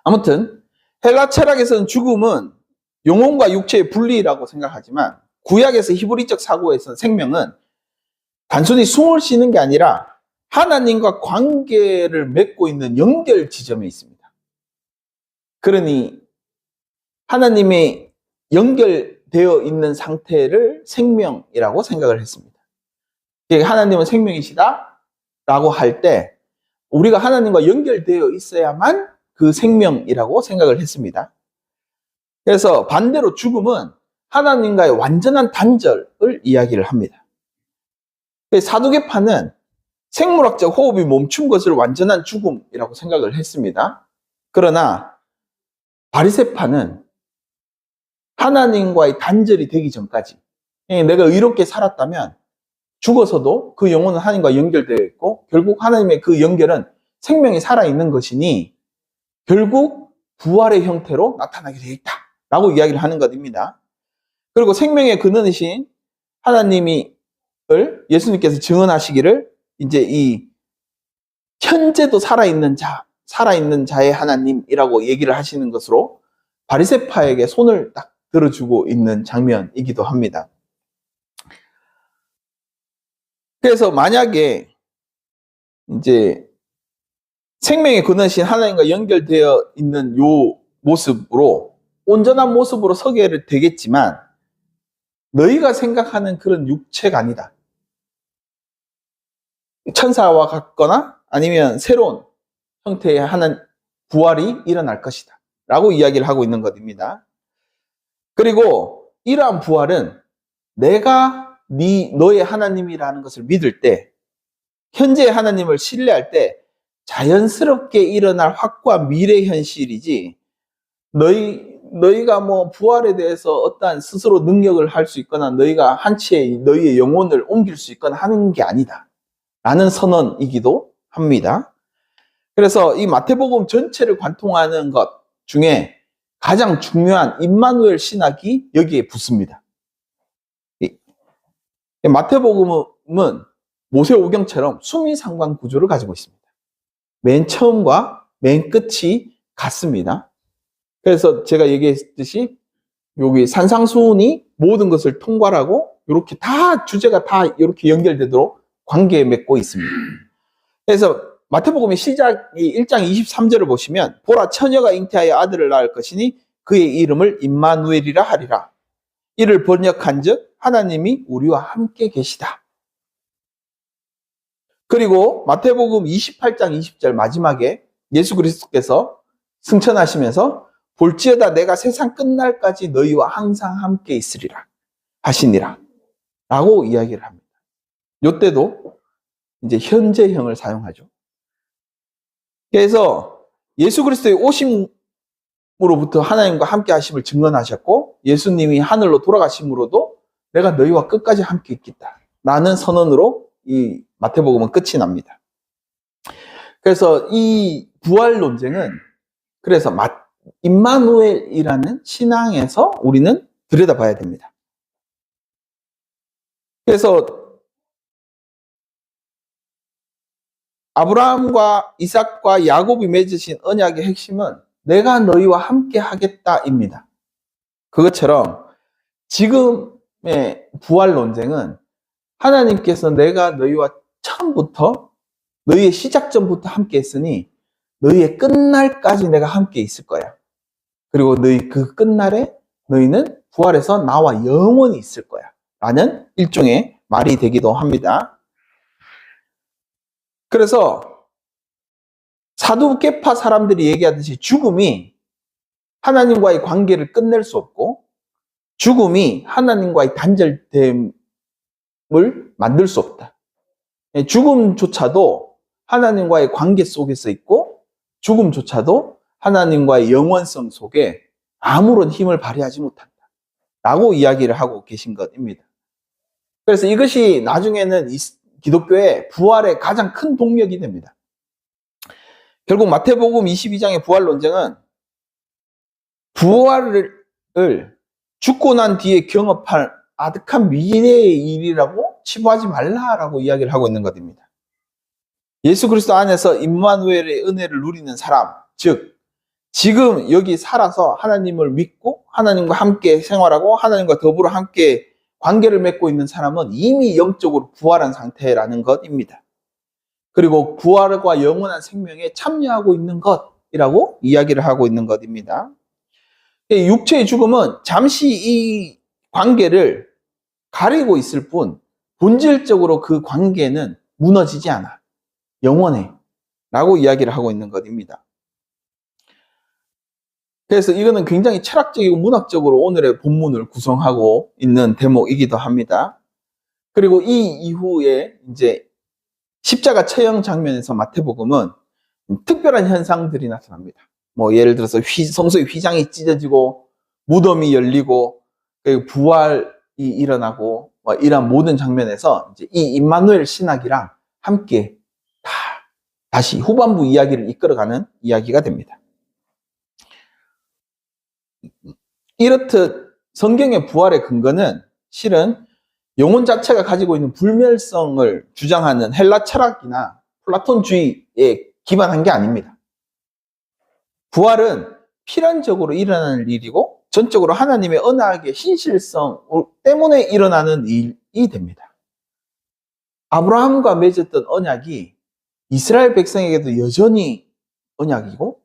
아무튼 헬라 철학에서는 죽음은 영혼과 육체의 분리라고 생각하지만 구약에서 히브리적 사고에서는 생명은 단순히 숨을 쉬는 게 아니라 하나님과 관계를 맺고 있는 연결 지점에 있습니다. 그러니 하나님의 연결되어 있는 상태를 생명이라고 생각을 했습니다. 하나님은 생명이시다 라고 할 때 우리가 하나님과 연결되어 있어야만 그 생명이라고 생각을 했습니다. 그래서 반대로 죽음은 하나님과의 완전한 단절을 이야기를 합니다. 사두개파는 생물학적 호흡이 멈춘 것을 완전한 죽음이라고 생각을 했습니다. 그러나 바리새파는 하나님과의 단절이 되기 전까지 내가 의롭게 살았다면 죽어서도 그 영혼은 하나님과 연결되어 있고 결국 하나님의 그 연결은 생명이 살아있는 것이니 결국 부활의 형태로 나타나게 되어 있다라고 이야기를 하는 것입니다. 그리고 생명의 근원이신 하나님이 예수님께서 증언하시기를 이제 이 현재도 살아있는 자의 하나님이라고 얘기를 하시는 것으로 바리새파에게 손을 딱 들어주고 있는 장면이기도 합니다. 그래서 만약에 이제 생명의 근원이신 하나님과 연결되어 있는 요 모습으로 온전한 모습으로 서게 되겠지만 너희가 생각하는 그런 육체가 아니다. 천사와 같거나 아니면 새로운 형태의 하는 부활이 일어날 것이다 라고 이야기를 하고 있는 것입니다. 그리고 이러한 부활은 내가 너의 하나님이라는 것을 믿을 때 현재의 하나님을 신뢰할 때 자연스럽게 일어날 확고한 미래 현실이지 너희가 뭐 부활에 대해서 어떠한 스스로 능력을 할 수 있거나 너희가 한치의 너희의 영혼을 옮길 수 있거나 하는 게 아니다 라는 선언이기도 합니다. 그래서 이 마태복음 전체를 관통하는 것 중에 가장 중요한 임마누엘 신학이 여기에 붙습니다. 마태복음은 모세오경처럼 수미상관 구조를 가지고 있습니다. 맨 처음과 맨 끝이 같습니다. 그래서 제가 얘기했듯이 여기 산상수훈이 모든 것을 통괄하고 이렇게 다 주제가 다 이렇게 연결되도록 관계에 맺고 있습니다. 그래서 마태복음의 시작이 1장 23절을 보시면 보라 처녀가 잉태하여 아들을 낳을 것이니 그의 이름을 임마누엘이라 하리라. 이를 번역한즉 하나님이 우리와 함께 계시다. 그리고 마태복음 28장 20절 마지막에 예수 그리스도께서 승천하시면서 볼지어다 내가 세상 끝날까지 너희와 항상 함께 있으리라 하시니라 라고 이야기를 합니다. 이때도 이제 현재형을 사용하죠. 그래서 예수 그리스도의 오심으로부터 하나님과 함께 하심을 증언하셨고 예수님이 하늘로 돌아가심으로도 내가 너희와 끝까지 함께 있겠다 라는 선언으로 이 마태복음은 끝이 납니다. 그래서 이 부활 논쟁은 그래서 임마누엘이라는 신앙에서 우리는 들여다봐야 됩니다. 그래서 아브라함과 이삭과 야곱이 맺으신 언약의 핵심은 내가 너희와 함께 하겠다입니다. 그것처럼 지금의 부활 논쟁은 하나님께서 내가 너희와 처음부터 너희의 시작점부터 함께 했으니 너희의 끝날까지 내가 함께 있을 거야. 그리고 너희 그 끝날에 너희는 부활해서 나와 영원히 있을 거야. 라는 일종의 말이 되기도 합니다. 그래서 사두개파 사람들이 얘기하듯이 죽음이 하나님과의 관계를 끝낼 수 없고 죽음이 하나님과의 단절됨을 만들 수 없다. 죽음조차도 하나님과의 관계 속에서 있고 죽음조차도 하나님과의 영원성 속에 아무런 힘을 발휘하지 못한다. 라고 이야기를 하고 계신 것입니다. 그래서 이것이 나중에는 기독교의 부활의 가장 큰 동력이 됩니다. 결국 마태복음 22장의 부활 논쟁은 부활을 죽고 난 뒤에 경험할 아득한 미래의 일이라고 치부하지 말라라고 이야기를 하고 있는 것입니다. 예수 그리스도 안에서 임마누엘의 은혜를 누리는 사람, 즉 지금 여기 살아서 하나님을 믿고 하나님과 함께 생활하고 하나님과 더불어 함께 관계를 맺고 있는 사람은 이미 영적으로 부활한 상태라는 것입니다. 그리고 부활과 영원한 생명에 참여하고 있는 것이라고 이야기를 하고 있는 것입니다. 육체의 죽음은 잠시 이 관계를 가리고 있을 뿐 본질적으로 그 관계는 무너지지 않아. 영원해. 라고 이야기를 하고 있는 것입니다. 그래서 이거는 굉장히 철학적이고 문학적으로 오늘의 본문을 구성하고 있는 대목이기도 합니다. 그리고 이 이후에 이제 십자가 처형 장면에서 마태복음은 특별한 현상들이 나타납니다. 뭐 예를 들어서 성소의 휘장이 찢어지고 무덤이 열리고 부활이 일어나고 뭐 이런 모든 장면에서 이제 이 임마누엘 신학이랑 함께 다시 후반부 이야기를 이끌어가는 이야기가 됩니다. 이렇듯 성경의 부활의 근거는 실은 영혼 자체가 가지고 있는 불멸성을 주장하는 헬라 철학이나 플라톤주의에 기반한 게 아닙니다. 부활은 필연적으로 일어나는 일이고 전적으로 하나님의 언약의 신실성 때문에 일어나는 일이 됩니다. 아브라함과 맺었던 언약이 이스라엘 백성에게도 여전히 언약이고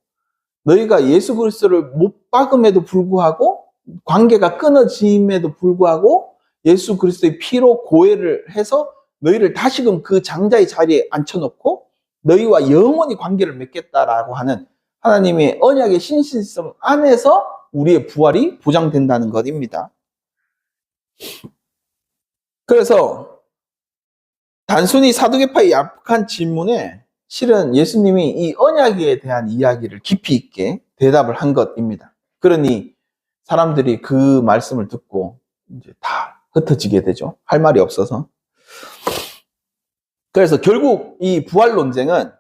너희가 예수 그리스도를 못 박음에도 불구하고 관계가 끊어짐에도 불구하고 예수 그리스도의 피로 고해를 해서 너희를 다시금 그 장자의 자리에 앉혀놓고 너희와 영원히 관계를 맺겠다라고 하는 하나님의 언약의 신실성 안에서 우리의 부활이 보장된다는 것입니다. 그래서 단순히 사두개파의 약한 질문에 실은 예수님이 이 언약에 대한 이야기를 깊이 있게 대답을 한 것입니다. 그러니 사람들이 그 말씀을 듣고 이제 다 흩어지게 되죠. 할 말이 없어서. 그래서 결국 이 부활 논쟁은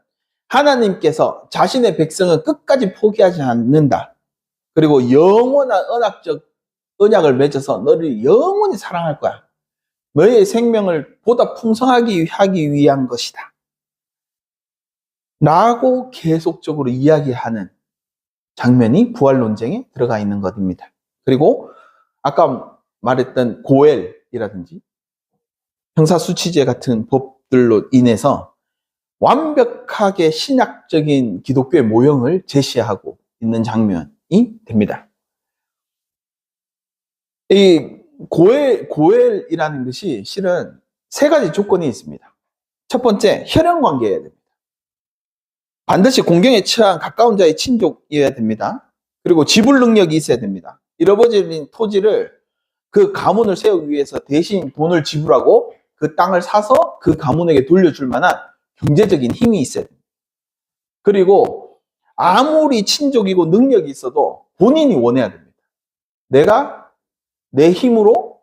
하나님께서 자신의 백성은 끝까지 포기하지 않는다. 그리고 영원한 언약을 맺어서 너를 영원히 사랑할 거야. 너의 생명을 보다 풍성하게 하기 위한 것이다. 라고 계속적으로 이야기하는 장면이 부활 논쟁에 들어가 있는 것입니다. 그리고 아까 말했던 고엘이라든지 형사수치제 같은 법들로 인해서 완벽하게 신약적인 기독교의 모형을 제시하고 있는 장면이 됩니다. 이 고엘이라는 것이 실은 세 가지 조건이 있습니다. 첫 번째, 혈연 관계여야 됩니다. 반드시 공경에 처한 가까운 자의 친족이어야 됩니다. 그리고 지불 능력이 있어야 됩니다. 잃어버린 토지를 그 가문을 세우기 위해서 대신 돈을 지불하고 그 땅을 사서 그 가문에게 돌려줄 만한 경제적인 힘이 있어야 됩니다. 그리고 아무리 친족이고 능력이 있어도 본인이 원해야 됩니다. 내가 내 힘으로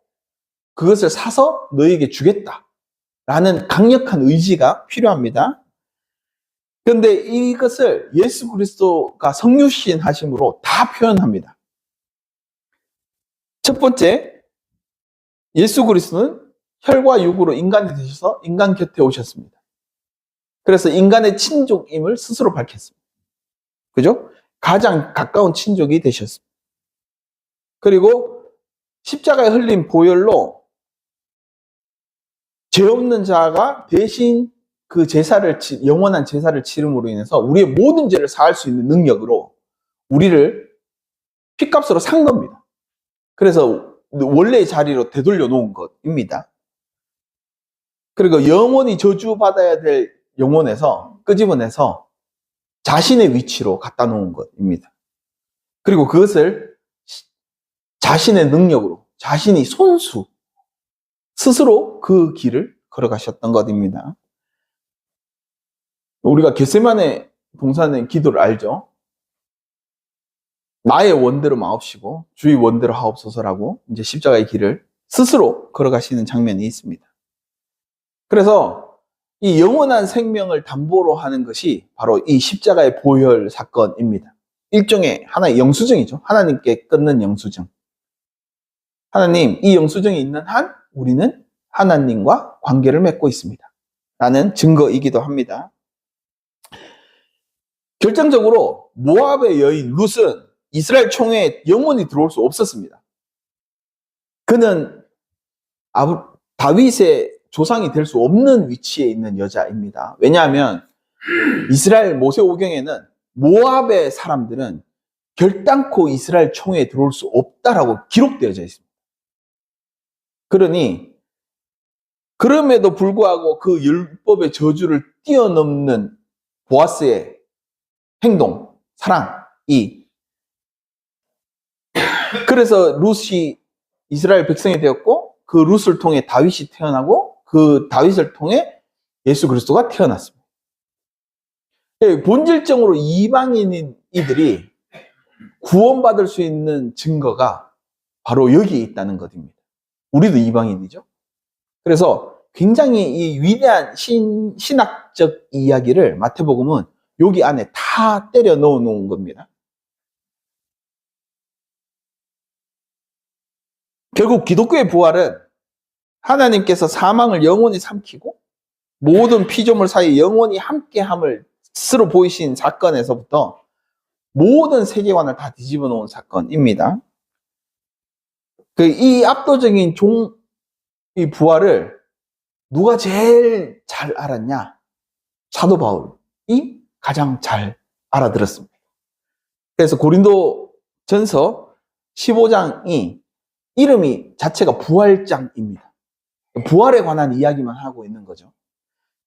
그것을 사서 너에게 주겠다라는 강력한 의지가 필요합니다. 그런데 이것을 예수 그리스도가 성육신 하심으로 다 표현합니다. 첫 번째, 예수 그리스도는 혈과 육으로 인간이 되셔서 인간 곁에 오셨습니다. 그래서 인간의 친족임을 스스로 밝혔습니다. 그죠? 가장 가까운 친족이 되셨습니다. 그리고 십자가에 흘린 보혈로 죄 없는 자가 대신 그 제사를, 영원한 제사를 치름으로 인해서 우리의 모든 죄를 사할 수 있는 능력으로 우리를 핏값으로 산 겁니다. 그래서 원래의 자리로 되돌려 놓은 것입니다. 그리고 영원히 저주받아야 될 영혼에서 끄집어내서 자신의 위치로 갖다 놓은 것입니다. 그리고 그것을 자신의 능력으로, 자신이 손수, 스스로 그 길을 걸어가셨던 것입니다. 우리가 겟세마네 동산의 기도를 알죠? 나의 원대로 마옵시고 주의 원대로 하옵소서라고 이제 십자가의 길을 스스로 걸어가시는 장면이 있습니다. 그래서 이 영원한 생명을 담보로 하는 것이 바로 이 십자가의 보혈 사건입니다. 일종의 하나의 영수증이죠. 하나님께 끊는 영수증. 하나님, 이 영수증이 있는 한 우리는 하나님과 관계를 맺고 있습니다. 라는 증거이기도 합니다. 결정적으로 모압의 여인 룻은 이스라엘 총회에 영원히 들어올 수 없었습니다. 그는 다윗의 조상이 될 수 없는 위치에 있는 여자입니다. 왜냐하면 이스라엘 모세오경에는 모압의 사람들은 결단코 이스라엘 총회에 들어올 수 없다라고 기록되어져 있습니다. 그러니 그럼에도 불구하고 그 율법의 저주를 뛰어넘는 보아스의 행동, 사랑이 그래서 룻이 이스라엘 백성이 되었고 그 룻을 통해 다윗이 태어나고 그 다윗을 통해 예수 그리스도가 태어났습니다. 본질적으로 이방인인 이들이 구원받을 수 있는 증거가 바로 여기에 있다는 것입니다. 우리도 이방인이죠. 그래서 굉장히 이 위대한 신학적 이야기를 마태복음은 여기 안에 다 때려 넣어 놓은 겁니다. 결국 기독교의 부활은 하나님께서 사망을 영원히 삼키고 모든 피조물 사이 영원히 함께함을 스스로 보이신 사건에서부터 모든 세계관을 다 뒤집어 놓은 사건입니다. 이 압도적인 이 부활을 누가 제일 잘 알았냐? 사도 바울이 가장 잘 알아들었습니다. 그래서 고린도전서 15장이 이름이 자체가 부활장입니다. 부활에 관한 이야기만 하고 있는 거죠.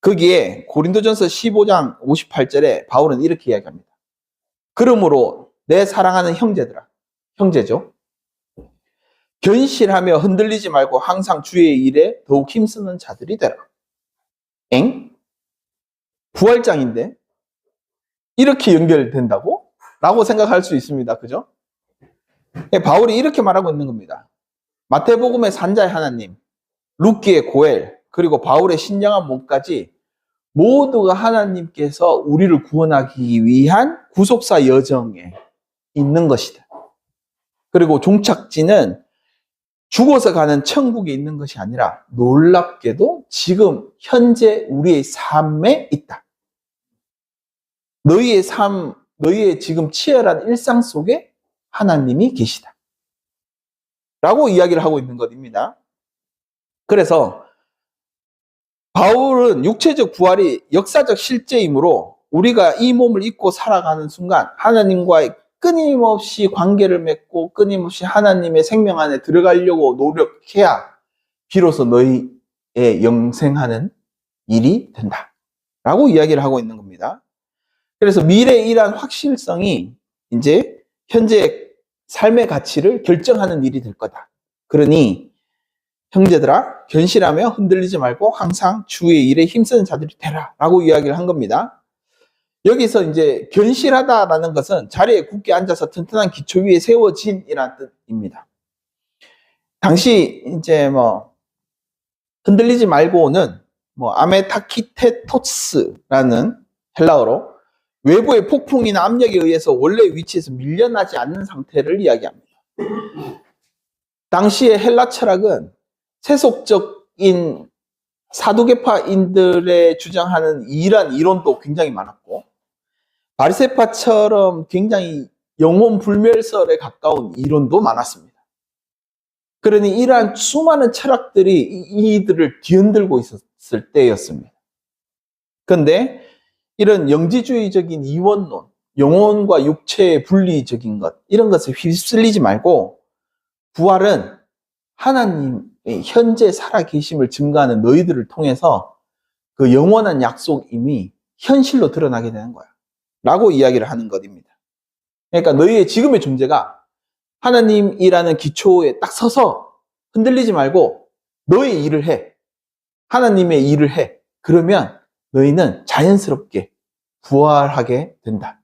거기에 고린도전서 15장 58절에 바울은 이렇게 이야기합니다. 그러므로 내 사랑하는 형제들아, 형제죠. 견실하며 흔들리지 말고 항상 주의 일에 더욱 힘쓰는 자들이 되라. 부활장인데 이렇게 연결된다고? 라고 생각할 수 있습니다. 그죠? 바울이 이렇게 말하고 있는 겁니다. 마태복음의 산자의 하나님, 룻기의 고엘, 그리고 바울의 신령한 몸까지 모두가 하나님께서 우리를 구원하기 위한 구속사 여정에 있는 것이다. 그리고 종착지는 죽어서 가는 천국에 있는 것이 아니라 놀랍게도 지금 현재 우리의 삶에 있다. 너희의 삶 너희의 지금 치열한 일상 속에 하나님이 계시다. 라고 이야기를 하고 있는 것입니다. 그래서 바울은 육체적 부활이 역사적 실제이므로 우리가 이 몸을 입고 살아가는 순간 하나님과의 끊임없이 관계를 맺고 끊임없이 하나님의 생명 안에 들어가려고 노력해야 비로소 너희의 영생하는 일이 된다. 라고 이야기를 하고 있는 겁니다. 그래서 미래에 이러한 확실성이 이제 현재 삶의 가치를 결정하는 일이 될 거다. 그러니 형제들아 견실하며 흔들리지 말고 항상 주의 일에 힘쓰는 자들이 되라 라고 이야기를 한 겁니다. 여기서 이제 견실하다라는 것은 자리에 굳게 앉아서 튼튼한 기초 위에 세워진이라는 뜻입니다. 당시 이제 흔들리지 말고는 아메타키테토스라는 헬라어로 외부의 폭풍이나 압력에 의해서 원래 위치에서 밀려나지 않는 상태를 이야기합니다. 당시의 헬라 철학은 세속적인 사두개파인들의 주장하는 이러한 이론도 굉장히 많았고 바리새파처럼 굉장히 영혼 불멸설에 가까운 이론도 많았습니다. 그러니 이러한 수많은 철학들이 이들을 뒤흔들고 있었을 때였습니다. 그런데 이런 영지주의적인 이원론, 영혼과 육체의 분리적인 것, 이런 것에 휩쓸리지 말고 부활은 하나님의 현재 살아계심을 증거하는 너희들을 통해서 그 영원한 약속임이 현실로 드러나게 되는 거야. 라고 이야기를 하는 것입니다. 그러니까 너희의 지금의 존재가 하나님이라는 기초에 딱 서서 흔들리지 말고 너의 일을 해. 하나님의 일을 해. 그러면 너희는 자연스럽게 부활하게 된다.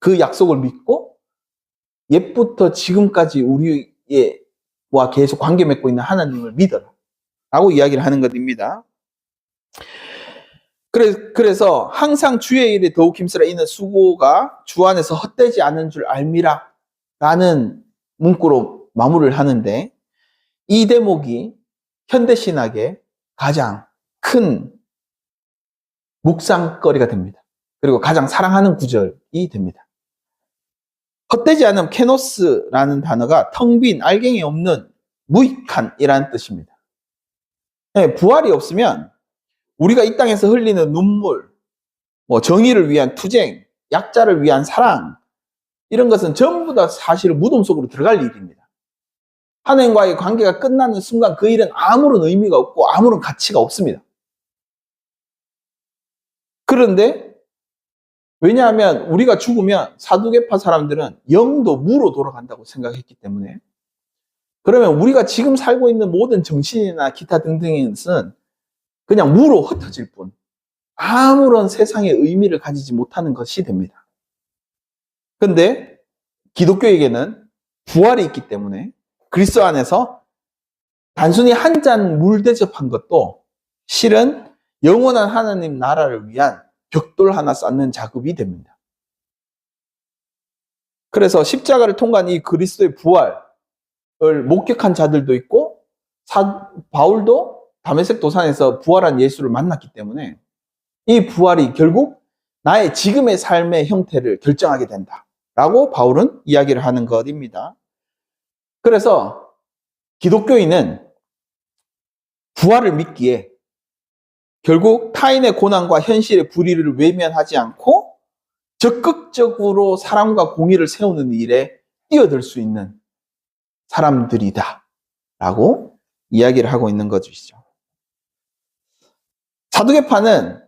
그 약속을 믿고 옛부터 지금까지 우리와 계속 관계 맺고 있는 하나님을 믿어라. 라고 이야기를 하는 것입니다. 그래서 항상 주의 일에 더욱 힘쓰라. 이는 수고가 주 안에서 헛되지 않은 줄 알미라. 라는 문구로 마무리를 하는데 이 대목이 현대신학의 가장 큰 묵상거리가 됩니다. 그리고 가장 사랑하는 구절이 됩니다. 헛되지 않은 케노스라는 단어가 텅 빈 알갱이 없는 무익한이라는 뜻입니다. 네, 부활이 없으면 우리가 이 땅에서 흘리는 눈물, 정의를 위한 투쟁, 약자를 위한 사랑 이런 것은 전부 다 사실 무덤 속으로 들어갈 일입니다. 하나님과의 관계가 끝나는 순간 그 일은 아무런 의미가 없고 아무런 가치가 없습니다. 그런데 왜냐하면 우리가 죽으면 사두개파 사람들은 영도 무로 돌아간다고 생각했기 때문에 그러면 우리가 지금 살고 있는 모든 정신이나 기타 등등의 것은 그냥 무로 흩어질 뿐 아무런 세상의 의미를 가지지 못하는 것이 됩니다. 그런데 기독교에게는 부활이 있기 때문에 그리스도 안에서 단순히 한 잔 물 대접한 것도 실은 영원한 하나님 나라를 위한 벽돌 하나 쌓는 작업이 됩니다. 그래서 십자가를 통과한 이 그리스도의 부활을 목격한 자들도 있고 바울도 다메섹 도산에서 부활한 예수를 만났기 때문에 이 부활이 결국 나의 지금의 삶의 형태를 결정하게 된다라고 바울은 이야기를 하는 것입니다. 그래서 기독교인은 부활을 믿기에 결국 타인의 고난과 현실의 불의를 외면하지 않고 적극적으로 사랑과 공의를 세우는 일에 뛰어들 수 있는 사람들이다 라고 이야기를 하고 있는 것이죠. 사두개파는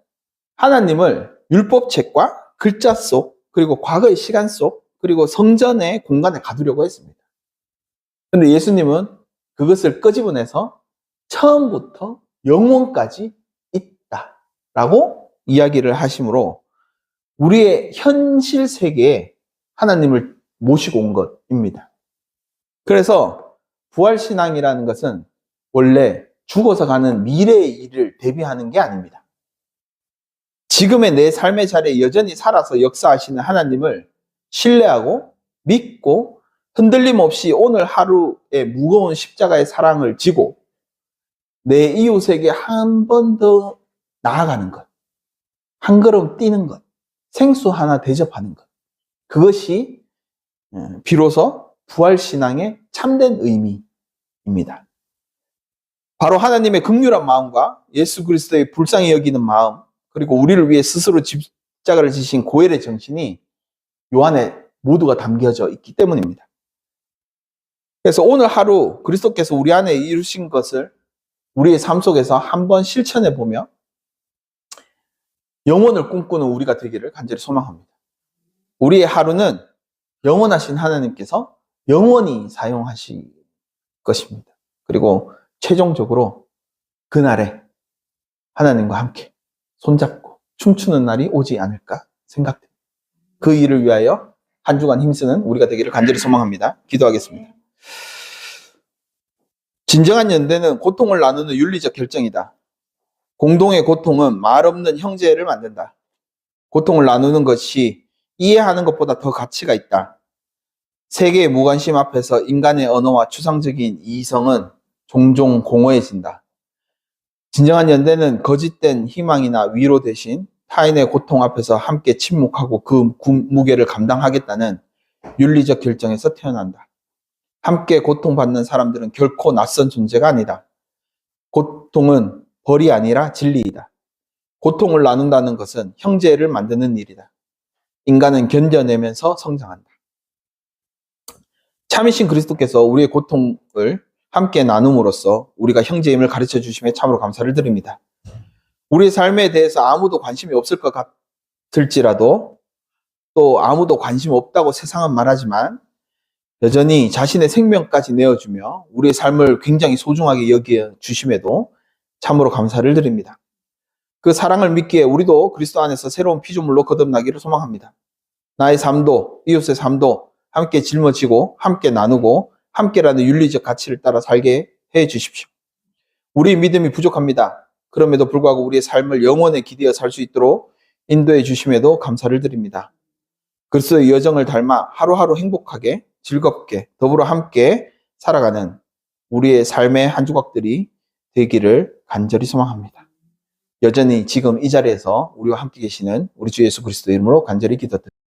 하나님을 율법책과 글자 속 그리고 과거의 시간 속 그리고 성전의 공간에 가두려고 했습니다. 그런데 예수님은 그것을 끄집어내서 처음부터 영원까지 있다라고 이야기를 하시므로 우리의 현실 세계에 하나님을 모시고 온 것입니다. 그래서 부활신앙이라는 것은 원래 죽어서 가는 미래의 일을 대비하는 게 아닙니다. 지금의 내 삶의 자리에 여전히 살아서 역사하시는 하나님을 신뢰하고 믿고 흔들림 없이 오늘 하루의 무거운 십자가의 사랑을 지고 내 이웃에게 한 번 더 나아가는 것, 한 걸음 뛰는 것, 생수 하나 대접하는 것, 그것이 비로소 부활신앙의 참된 의미입니다. 바로 하나님의 긍휼한 마음과 예수 그리스도의 불쌍히 여기는 마음, 그리고 우리를 위해 스스로 십자가를 지신 고혈의 정신이 요 안에 모두가 담겨져 있기 때문입니다. 그래서 오늘 하루 그리스도께서 우리 안에 이루신 것을 우리의 삶 속에서 한번 실천해 보며 영원을 꿈꾸는 우리가 되기를 간절히 소망합니다. 우리의 하루는 영원하신 하나님께서 영원히 사용하실 것입니다. 그리고 최종적으로 그날에 하나님과 함께 손잡고 춤추는 날이 오지 않을까 생각됩니다. 그 일을 위하여 한 주간 힘쓰는 우리가 되기를 간절히 소망합니다. 기도하겠습니다. 진정한 연대는 고통을 나누는 윤리적 결정이다. 공동의 고통은 말 없는 형제를 만든다. 고통을 나누는 것이 이해하는 것보다 더 가치가 있다. 세계의 무관심 앞에서 인간의 언어와 추상적인 이성은 종종 공허해진다. 진정한 연대는 거짓된 희망이나 위로 대신 타인의 고통 앞에서 함께 침묵하고 그 무게를 감당하겠다는 윤리적 결정에서 태어난다. 함께 고통받는 사람들은 결코 낯선 존재가 아니다. 고통은 벌이 아니라 진리이다. 고통을 나눈다는 것은 형제를 만드는 일이다. 인간은 견뎌내면서 성장한다. 참이신 그리스도께서 우리의 고통을 함께 나눔으로써 우리가 형제임을 가르쳐 주심에 참으로 감사를 드립니다. 우리의 삶에 대해서 아무도 관심이 없을 것 같을지라도 또 아무도 관심 없다고 세상은 말하지만 여전히 자신의 생명까지 내어주며 우리의 삶을 굉장히 소중하게 여겨 주심에도 참으로 감사를 드립니다. 그 사랑을 믿기에 우리도 그리스도 안에서 새로운 피조물로 거듭나기를 소망합니다. 나의 삶도 이웃의 삶도 함께 짊어지고 함께 나누고 함께라는 윤리적 가치를 따라 살게 해 주십시오. 우리 믿음이 부족합니다. 그럼에도 불구하고 우리의 삶을 영원에 기대어 살 수 있도록 인도해 주심에도 감사를 드립니다. 그리스도의 여정을 닮아 하루하루 행복하게 즐겁게 더불어 함께 살아가는 우리의 삶의 한 조각들이 되기를 간절히 소망합니다. 여전히 지금 이 자리에서 우리와 함께 계시는 우리 주 예수 그리스도 이름으로 간절히 기도드립니다.